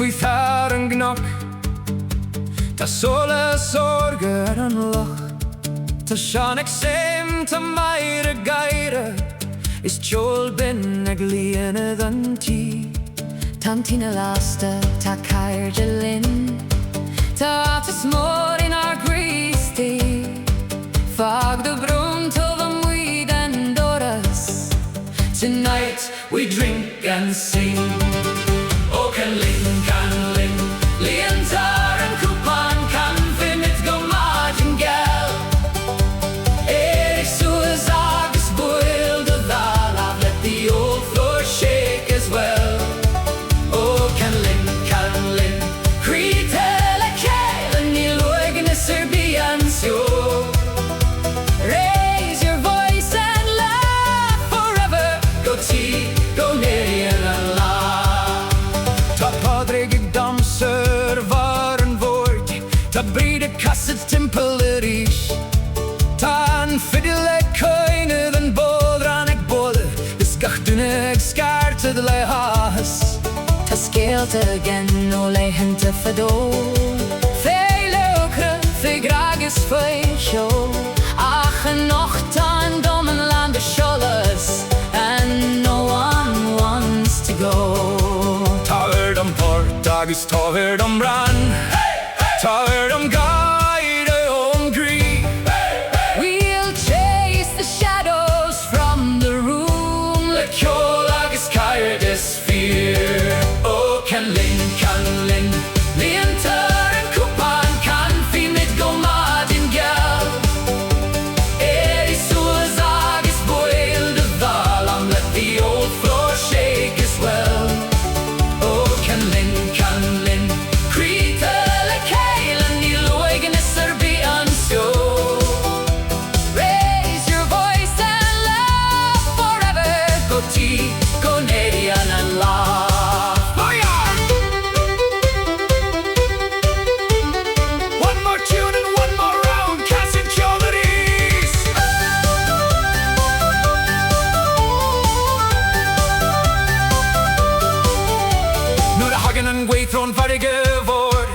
faoith ar an gnach, tá sola sorga ar an loch. Tá sean ag séim tá mair a gaire, is teol bin ag líanad an tí. Tan tína lásta tá chairde linn, tá átas mór in our grístí. Fag de brún till the muid and doras. Tonight we drink and sing. O can lin, líontar an cúpan can fimit go máidin gel. Éireach suas agus buil de dhal, I've let the old floor shake as well. O can lin, críte le céil an níl uig na Serbí an seo. Raise your voice and laugh forever. Go tí, go néiríon an lá. Tá pádraig ag damsar bhar an bhord, tá bríd a casad timpeall a ríis. Tá an fiddle ag coined an bodhrán ag boladh, is gach duine ag scartad le háthas. Tá scéalta gan nó leitheanta fadó, fé leocra, fé gragus fé seo. Ach an nocht an dom an land of sholas, and no one wants to go. Táir an port agus táir an bran, táir an gaire ón grí. We'll chase the shadows from the room, Le ceol agus chairde sphere. O can lin, líontar an cúpan can fimit go máidin gel. Éireach suas agus buil de dhal, I'm let the old floor shake as well. O can lin, críte le céil an níl uig na Serbí an seo. raise your voice and laugh forever. Go tí, go néiríon an lá. One more tune and one more round, casting chomeries. Nuair a hagan an gwaithron farige bhord,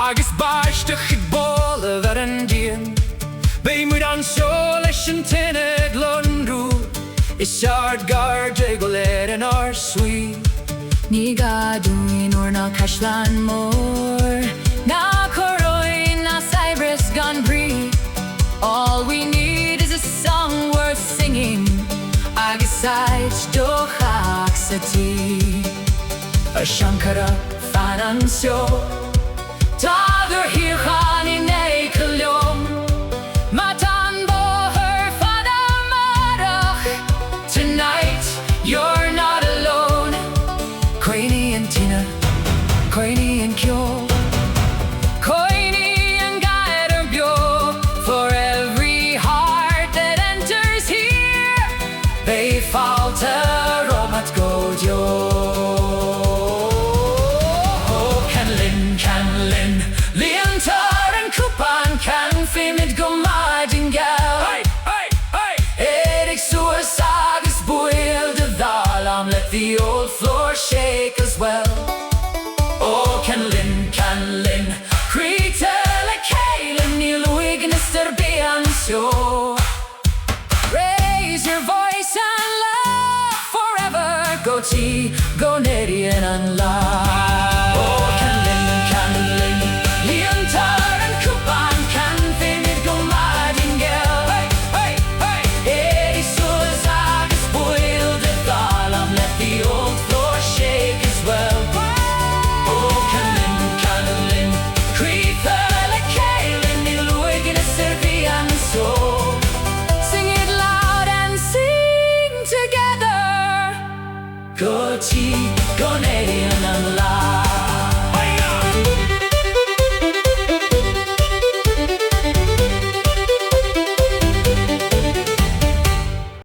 agus baisteach ag boladh ar an dian. Bé muid an seo leis an tinnead londrú, is seard Gaeilge go léir an ár suí. Ní gadúin or na Cashlan mór, na Coroin, na Cyprus gan brí. All we need is a song worth singing, agus said dochach sa tí. A Shankara fan an seo, táidir hiochan in éiciliom. Matan boher fada marach, Tonight you're not alone. Queenie and Tina, Queenie and Kyo, Coiny and Gaeilge bio. for every heart that enters here. Bé fáilte romat godio. O can lin, líontar an cúpan can fimit go máidin gel. Éireach suas agus buil de dhal, I'm let the old floor shake as well. O can lin, críte le céil an níl uig na Serbí an seo. Raise your voice and laugh forever. Go tí, go néiríon an lá.